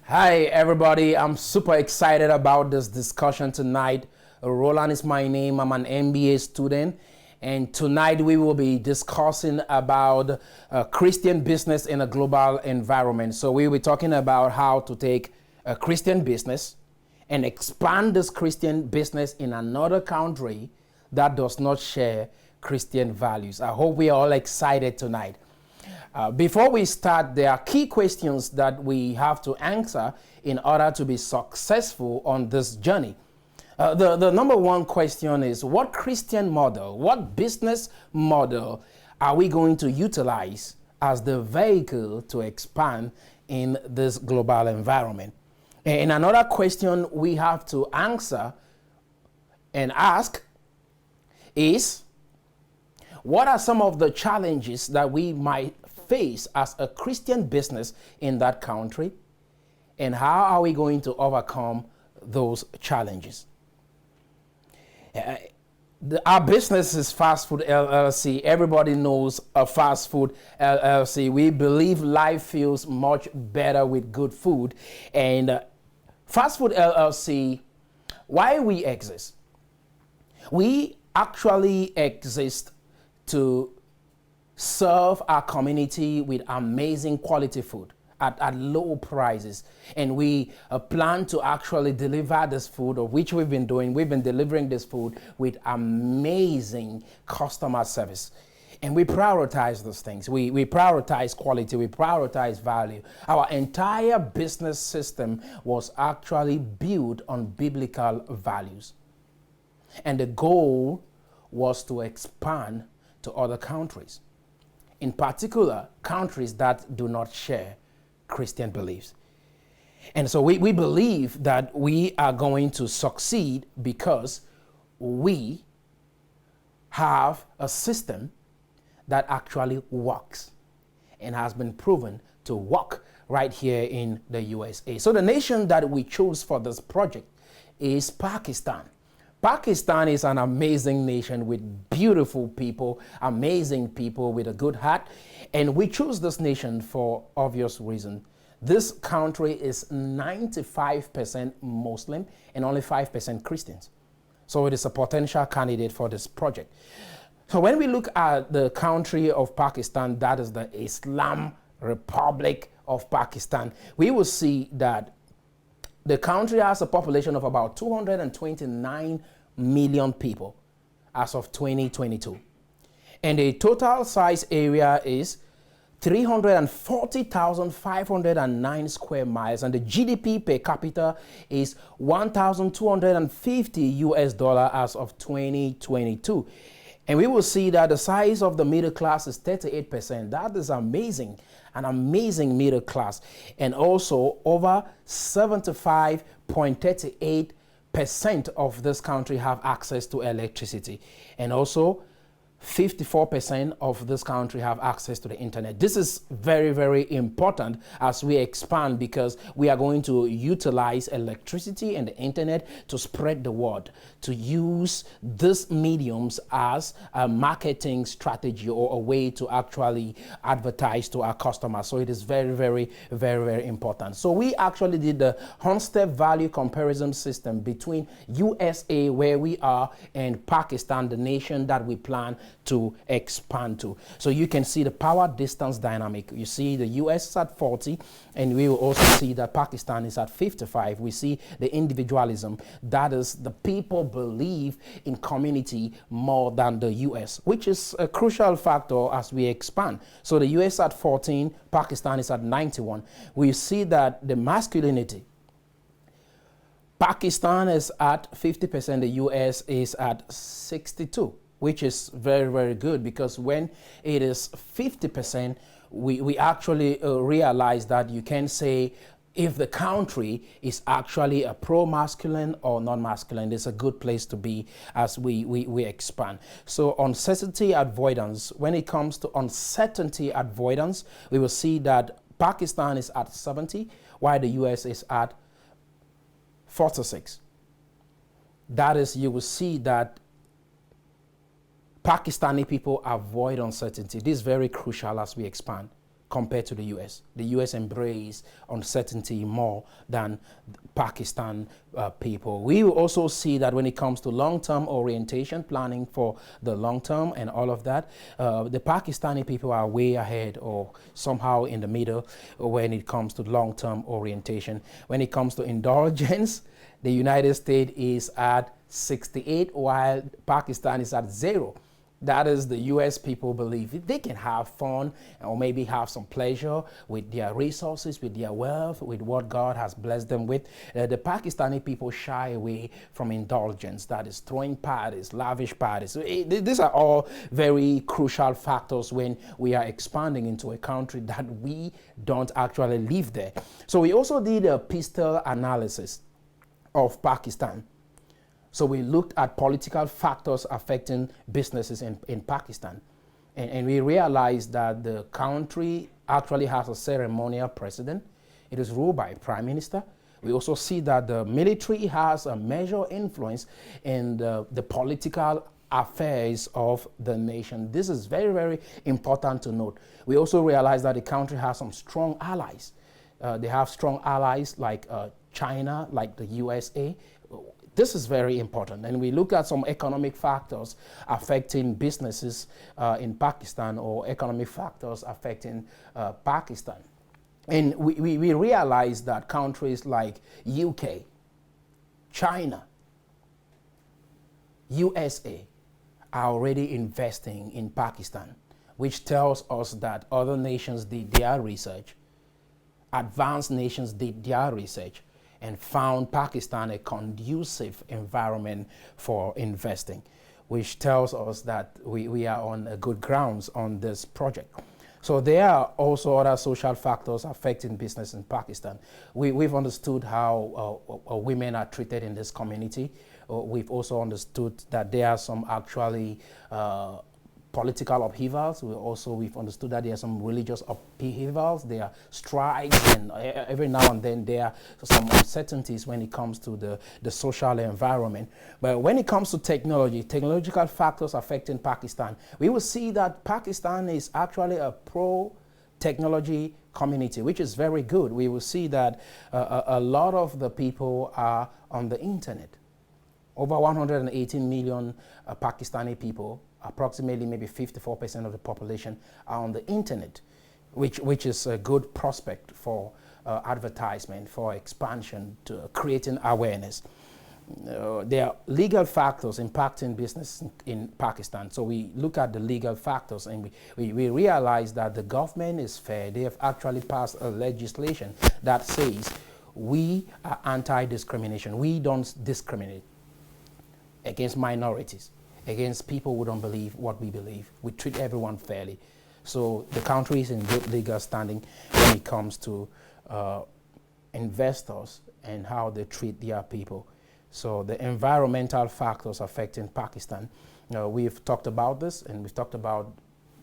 Hi, everybody. I'm super excited about this discussion tonight. Roland is my name. I'm an MBA student. And tonight we will be discussing about Christian business in a global environment. So we will be talking about how to take a Christian business and expand this Christian business in another country that does not share Christian values. I hope we are all excited tonight. Before we start, there are key questions that we have to answer in order to be successful on this journey. The number one question is, what Christian model, what business model are we going to utilize as the vehicle to expand in this global environment? And another question we have to answer and ask is, what are some of the challenges that we might face as a Christian business in that country? And how are we going to overcome those challenges? Our business is Fast Food LLC. Everybody knows a Fast Food LLC. We believe life feels much better with good food. And Fast Food LLC, why we exist? We actually exist to serve our community with amazing quality food at low prices. And we plan to actually deliver this food, of which we've been doing. We've been delivering this food with amazing customer service. And we prioritize those things. We prioritize quality. We prioritize value. Our entire business system was actually built on biblical values. And the goal was to expand to other countries, in particular, countries that do not share Christian beliefs. And so we believe that we are going to succeed because we have a system that actually works and has been proven to work right here in the USA. So the nation that we chose for this project is Pakistan. Pakistan is an amazing nation with beautiful people, amazing people with a good heart. And we choose this nation for obvious reason. This country is 95% Muslim and only 5% Christians. So it is a potential candidate for this project. So when we look at the country of Pakistan, that is the Islam Republic of Pakistan, we will see that the country has a population of about 229 million people as of 2022. And the total size area is 340,509 square miles. And the GDP per capita is 1,250 US dollar as of 2022. And we will see that the size of the middle class is 38%. That is amazing, an amazing middle class. And also over 75.38% of this country have access to electricity. And also 54% of this country have access to the internet. This is very, very important as we expand, because we are going to utilize electricity and the internet to spread the word, to use these mediums as a marketing strategy or a way to actually advertise to our customers. So it is very, very, very, very important. So we actually did the one-step value comparison system between USA, where we are, and Pakistan, the nation that we plan to expand to. So you can see the power distance dynamic. You see the US is at 40, and we will also see that Pakistan is at 55. We see the individualism, that is, the people believe in community more than the US, which is a crucial factor as we expand. So the US at 14, Pakistan is at 91. We see that the masculinity, Pakistan is at 50%, the US is at 62. Which is very, very good, because when it is 50%, we actually realize that you can say if the country is actually a pro-masculine or non-masculine. It's a good place to be as we expand. So uncertainty avoidance, when it comes to uncertainty avoidance, we will see that Pakistan is at 70, while the US is at 46. That is, you will see that Pakistani people avoid uncertainty. This is very crucial as we expand. compared to the U.S. The U.S. embrace uncertainty more than Pakistan people. We will also see that when it comes to long-term orientation, planning for the long term and all of that, the Pakistani people are way ahead or somehow in the middle when it comes to long-term orientation. When it comes to indulgence, the United States is at 68 while Pakistan is at 0. That is, the U.S. people believe they can have fun or maybe have some pleasure with their resources, with their wealth, with what God has blessed them with. The Pakistani people shy away from indulgence, that is throwing parties, lavish parties. These are all very crucial factors when we are expanding into a country that we don't actually live there. So we also did a pistol analysis of Pakistan. So we looked at political factors affecting businesses in Pakistan. And we realized that the country actually has a ceremonial president. It is ruled by a prime minister. We also see that the military has a major influence in the political affairs of the nation. This is very, very important to note. We also realize that the country has some strong allies. They have strong allies like China, like the USA. This is very important. And we look at some economic factors affecting businesses in Pakistan or economic factors affecting Pakistan. And we realize that countries like UK, China, USA are already investing in Pakistan, which tells us that other nations did their research, advanced nations did their research, and found Pakistan a conducive environment for investing, which tells us that we are on a good grounds on this project. So there are also other social factors affecting business in Pakistan. We've understood how women are treated in this community. We've also understood that there are some actually political upheavals. We've understood that there are some religious upheavals, there are strikes, and every now and then there are some uncertainties when it comes to the social environment. But when it comes to technological factors affecting Pakistan, we will see that Pakistan is actually a pro-technology community, which is very good. We will see that a lot of the people are on the internet. Over 118 million Pakistani people, approximately maybe 54% of the population, are on the internet, which is a good prospect for advertisement, for expansion, to creating awareness. There are legal factors impacting business in Pakistan. So we look at the legal factors and we realize that the government is fair. They have actually passed a legislation that says we are anti-discrimination. We don't discriminate against minorities, against people who don't believe what we believe. We treat everyone fairly. So the country is in good legal standing when it comes to investors and how they treat their people. So the environmental factors affecting Pakistan, we've talked about this, and we've talked about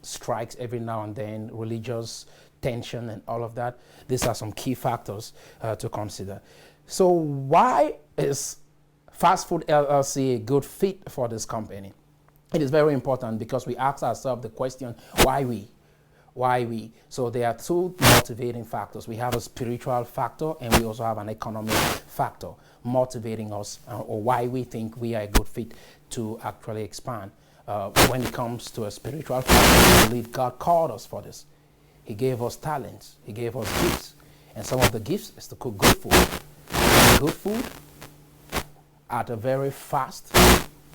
strikes every now and then, religious tension and all of that. These are some key factors to consider. So why is Fast Food LLC a good fit for this company? It is very important because we ask ourselves the question, why we? Why we? So there are two motivating factors. We have a spiritual factor and we also have an economic factor motivating us or why we think we are a good fit to actually expand. When it comes to a spiritual factor, we believe God called us for this. He gave us talents. He gave us gifts. And some of the gifts is to cook good food. Good food at a very fast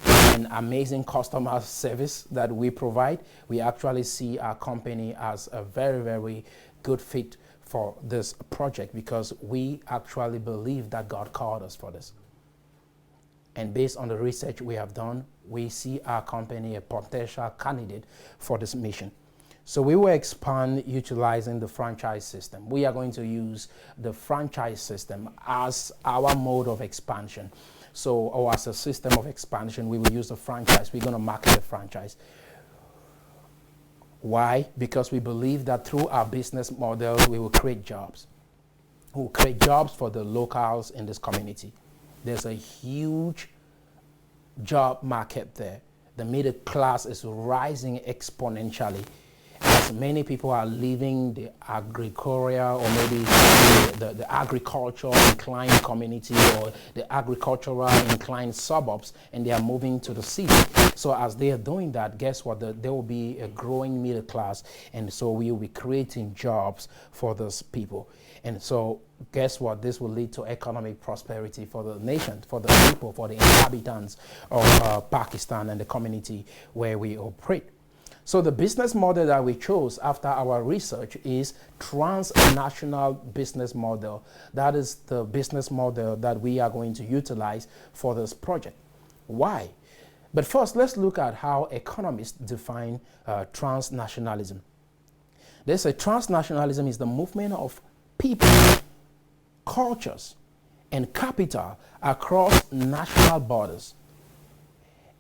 and amazing customer service that we provide. We actually see our company as a very, very good fit for this project because we actually believe that God called us for this. And based on the research we have done, we see our company a potential candidate for this mission. So we will expand utilizing the franchise system. We are going to use the franchise system as our mode of expansion. So, or as a system of expansion, we will use the franchise. We're going to market the franchise. Why? Because we believe that through our business model, we will create jobs. We will create jobs for the locals in this community. There's a huge job market there. The middle class is rising exponentially as as many people are leaving the agricultural or maybe the agricultural inclined community or the agricultural inclined suburbs, and they are moving to the city. So as they are doing that, guess what? There will be a growing middle class, and so we will be creating jobs for those people. And so guess what? This will lead to economic prosperity for the nation, for the people, for the inhabitants of Pakistan and the community where we operate. So the business model that we chose after our research is transnational business model. That is the business model that we are going to utilize for this project. Why? But first, let's look at how economists define transnationalism. They say transnationalism is the movement of people, cultures, and capital across national borders.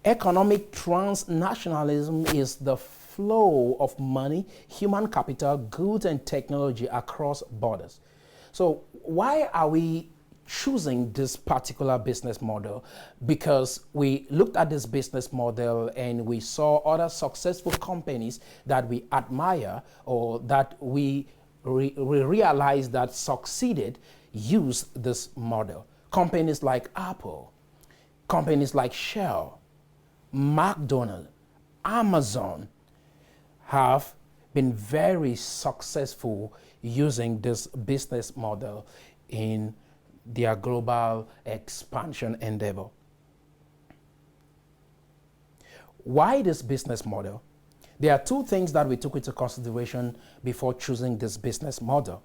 Economic transnationalism is the flow of money, human capital, goods, and technology across borders. So why are we choosing this particular business model? Because we looked at this business model and we saw other successful companies that we admire or that we realized that succeeded use this model. Companies like Apple, companies like Shell, McDonald's, Amazon have been very successful using this business model in their global expansion endeavor. Why this business model? There are two things that we took into consideration before choosing this business model.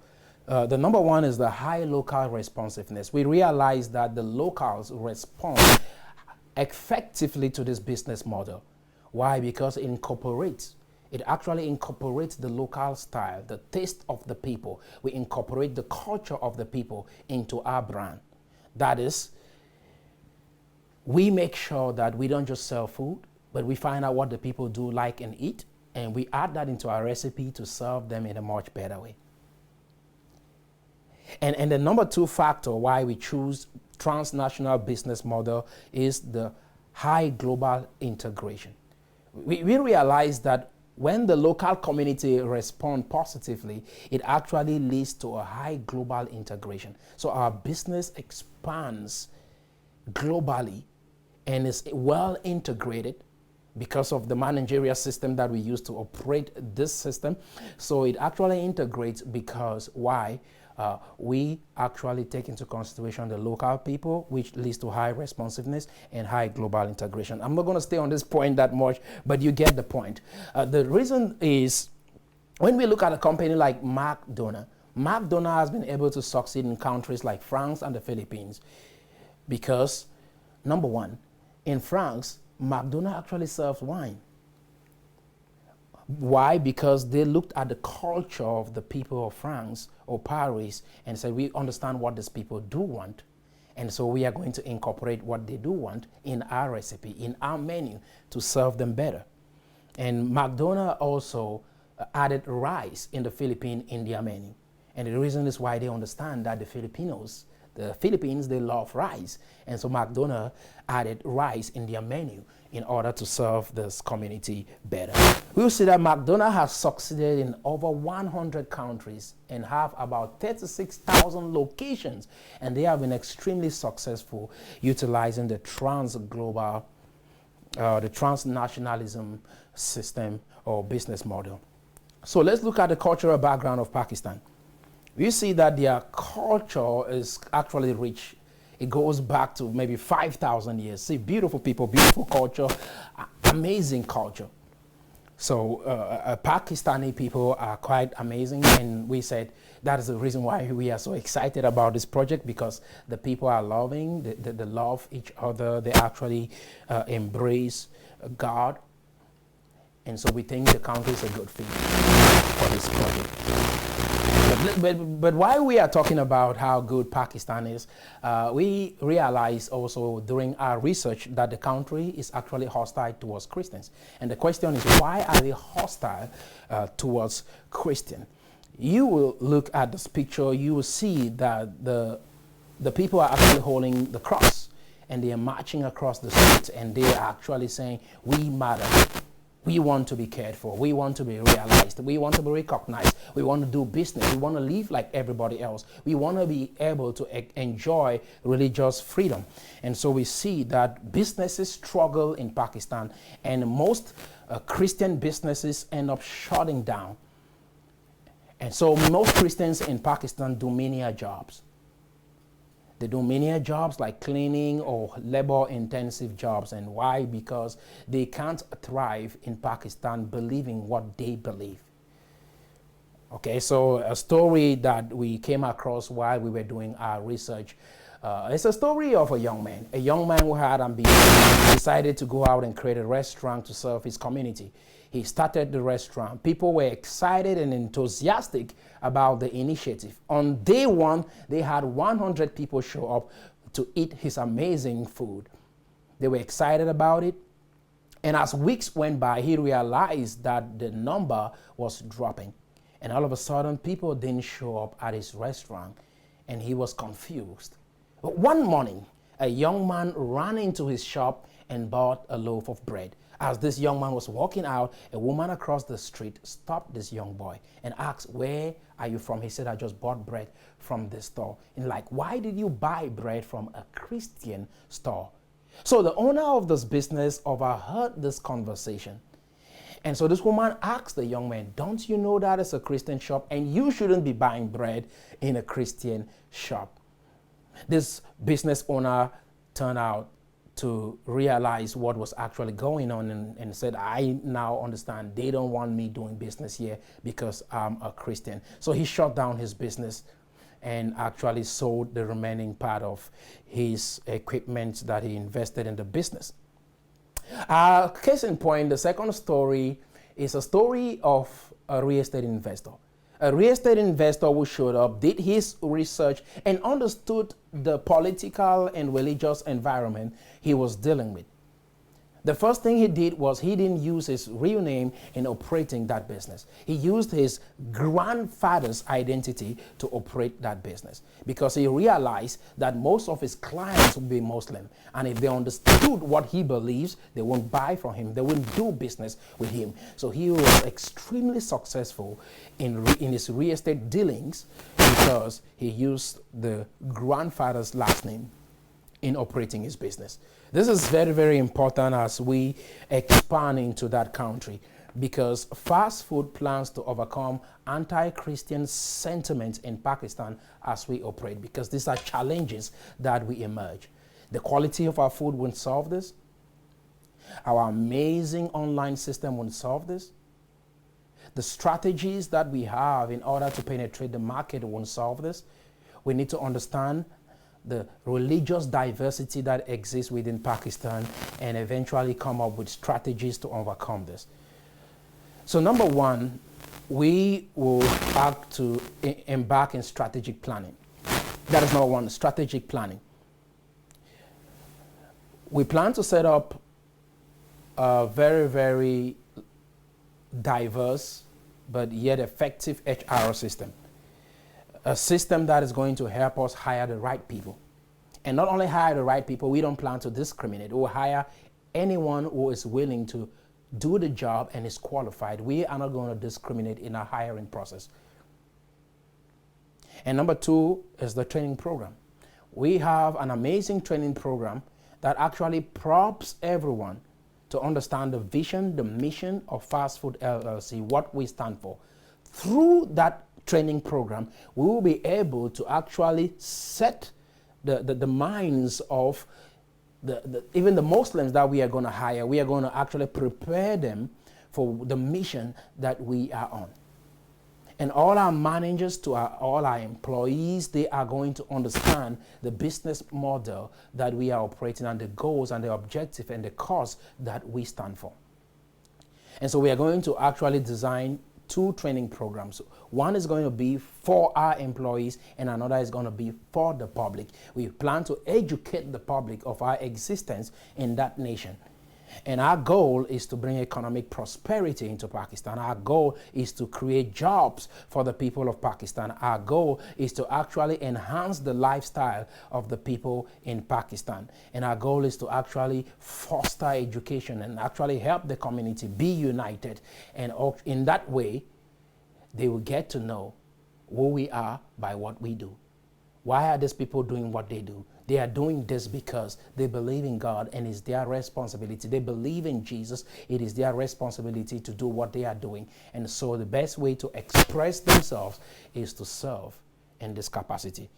The number one is the high local responsiveness. We realized that the locals respond effectively to this business model. Why? Because it actually incorporates the local style, the taste of the people. We incorporate the culture of the people into our brand. That is, we make sure that we don't just sell food, but we find out what the people do like and eat, and we add that into our recipe to serve them in a much better way. And the number two factor why we choose transnational business model is the high global integration. We realize that when the local community respond positively, it actually leads to a high global integration. So our business expands globally and is well integrated because of the managerial system that we use to operate this system. So it actually integrates because why? We actually take into consideration the local people, which leads to high responsiveness and high global integration. I'm not going to stay on this point that much, but you get the point. The reason is when we look at a company like McDonald's, McDonald's has been able to succeed in countries like France and the Philippines because, number one, in France, McDonald's actually serves wine. Why? Because they looked at the culture of the people of France or Paris and said, we understand what these people do want. And so we are going to incorporate what they do want in our recipe, in our menu to serve them better. And McDonald's also added rice in the Philippines in their menu. And the reason is why they understand that the Philippines, they love rice. And so McDonald's added rice in their menu in order to serve this community better. We'll see that McDonald's has succeeded in over 100 countries and have about 36,000 locations. And they have been extremely successful utilizing the transnationalism system or business model. So let's look at the cultural background of Pakistan. We see that their culture is actually rich. It goes back to maybe 5,000 years. See, beautiful people, beautiful culture, amazing culture. So Pakistani people are quite amazing, and we said that is the reason why we are so excited about this project, because the people are loving, they love each other, they actually embrace God, and so we think the country is a good fit for this project. But while we are talking about how good Pakistan is, we realize also during our research that the country is actually hostile towards Christians. And the question is, why are they hostile towards Christians? You will look at this picture, you will see that the people are actually holding the cross, and they are marching across the street, and they are actually saying, "We matter." We want to be cared for. We want to be realized. We want to be recognized. We want to do business. We want to live like everybody else. We want to be able to enjoy religious freedom. And so we see that businesses struggle in Pakistan, and most Christian businesses end up shutting down. And so most Christians in Pakistan do menial jobs. They do menial jobs like cleaning or labor-intensive jobs. And why? Because they can't thrive in Pakistan believing what they believe. Okay, so a story that we came across while we were doing our research. It's a story of a young man who had ambition, decided to go out and create a restaurant to serve his community. He started the restaurant. People were excited and enthusiastic about the initiative. On day one, they had 100 people show up to eat his amazing food. They were excited about it. And as weeks went by, he realized that the number was dropping. And all of a sudden, people didn't show up at his restaurant, and he was confused. But one morning, a young man ran into his shop and bought a loaf of bread. As this young man was walking out, a woman across the street stopped this young boy and asked, "Where are you from?" He said, "I just bought bread from this store." And like, "Why did you buy bread from a Christian store?" So the owner of this business overheard this conversation. And so this woman asked the young man, "Don't you know that it's a Christian shop and you shouldn't be buying bread in a Christian shop?" This business owner turned out to realize what was actually going on and said, "I now understand. They don't want me doing business here because I'm a Christian." So he shut down his business and actually sold the remaining part of his equipment that he invested in the business. Case in point, the second story is a story of a real estate investor. A real estate investor who showed up, did his research, and understood the political and religious environment he was dealing with. The first thing he did was he didn't use his real name in operating that business. He used his grandfather's identity to operate that business because he realized that most of his clients would be Muslim. And if they understood what he believes, they won't buy from him. They wouldn't do business with him. So he was extremely successful in his real estate dealings because he used the grandfather's last name in operating his business. This is very, very important as we expand into that country because fast food plans to overcome anti-Christian sentiment in Pakistan as we operate, because these are challenges that we emerge. The quality of our food won't solve this. Our amazing online system won't solve this. The strategies that we have in order to penetrate the market won't solve this. We need to understand the religious diversity that exists within Pakistan and eventually come up with strategies to overcome this. So number one, we will have to embark in strategic planning. That is number one, strategic planning. We plan to set up a very, very diverse but yet effective HR system. A system that is going to help us hire the right people. And not only hire the right people, we don't plan to discriminate. We'll hire anyone who is willing to do the job and is qualified. We are not going to discriminate in our hiring process. And number two is the training program. We have an amazing training program that actually prompts everyone to understand the vision, the mission of Fast Food LLC, what we stand for. Through that training program, we will be able to actually set the minds of even the Muslims that we are going to hire. We are going to actually prepare them for the mission that we are on. And all our managers to all our employees, they are going to understand the business model that we are operating and the goals and the objective and the cause that we stand for. And so we are going to actually design two training programs. One is going to be for our employees and another is going to be for the public. We plan to educate the public of our existence in that nation. And our goal is to bring economic prosperity into Pakistan. Our goal is to create jobs for the people of Pakistan. Our goal is to actually enhance the lifestyle of the people in Pakistan. And our goal is to actually foster education and actually help the community be united. And in that way, they will get to know who we are by what we do. Why are these people doing what they do? They are doing this because they believe in God and it's their responsibility. They believe in Jesus. It is their responsibility to do what they are doing. And so the best way to express themselves is to serve in this capacity.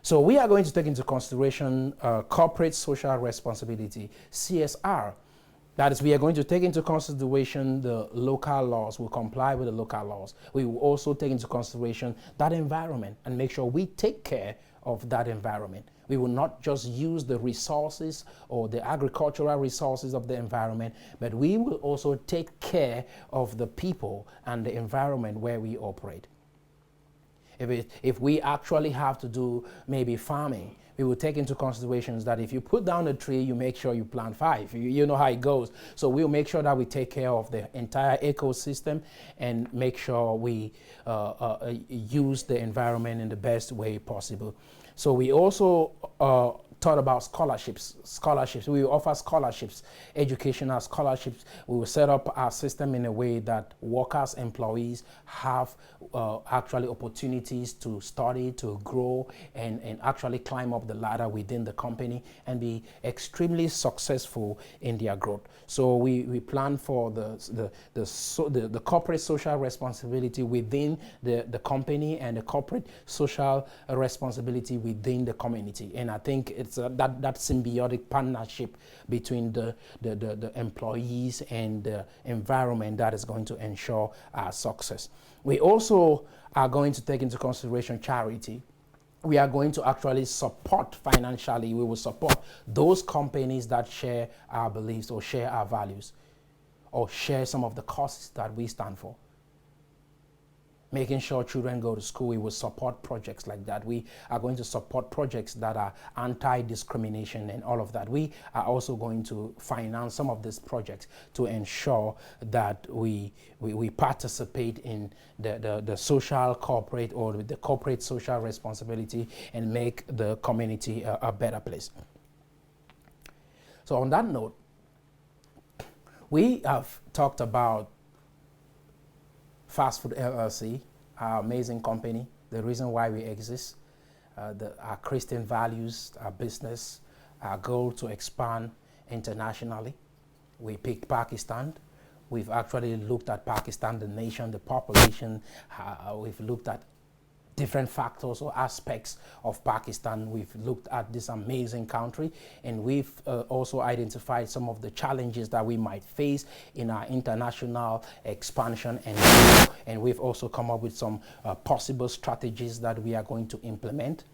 So we are going to take into consideration corporate social responsibility, CSR. That is, we are going to take into consideration the local laws. We'll comply with the local laws. We will also take into consideration that environment and make sure we take care of that environment. We will not just use the resources or the agricultural resources of the environment, but we will also take care of the people and the environment where we operate. If we actually have to do maybe farming, we will take into considerations that if you put down a tree, you make sure you plant 5. You know how it goes. So we'll make sure that we take care of the entire ecosystem and make sure we use the environment in the best way possible. So we also thought about scholarships. We will offer scholarships, educational scholarships. We will set up our system in a way that workers, employees have actually opportunities to study, to grow, and actually climb up the ladder within the company and be extremely successful in their growth. So we plan for the corporate social responsibility within the company and the corporate social responsibility within the community. And I think it's that symbiotic partnership between the employees and the environment that is going to ensure our success. We also are going to take into consideration charity. We are going to actually support financially. We will support those companies that share our beliefs or share our values or share some of the causes that we stand for. Making sure children go to school, we will support projects like that. We are going to support projects that are anti-discrimination and all of that. We are also going to finance some of these projects to ensure that we participate in the social corporate or the corporate social responsibility and make the community a better place. So on that note, we have talked about Fast Food LLC, our amazing company, the reason why we exist, our Christian values, our business, our goal to expand internationally. We picked Pakistan. We've actually looked at Pakistan, the nation, the population. We've looked at different factors or aspects of Pakistan. We've looked at this amazing country, and we've also identified some of the challenges that we might face in our international expansion, and we've also come up with some possible strategies that we are going to implement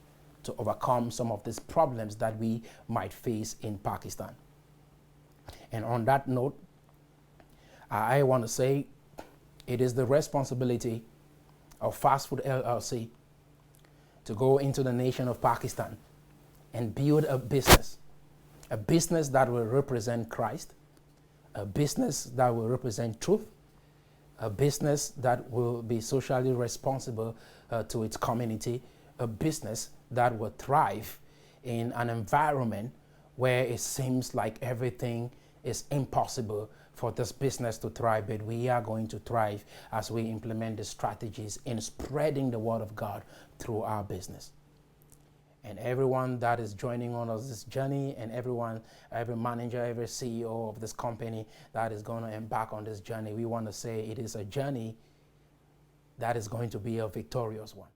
to overcome some of these problems that we might face in Pakistan. And on that note, I want to say it is the responsibility of Fast Food LLC to go into the nation of Pakistan and build a business that will represent Christ, a business that will represent truth, a business that will be socially responsible to its community, a business that will thrive in an environment where it seems like everything is impossible for this business to thrive, but we are going to thrive as we implement the strategies in spreading the word of God through our business. And everyone that is joining on us this journey, and every manager, every CEO of this company that is going to embark on this journey, we want to say it is a journey that is going to be a victorious one.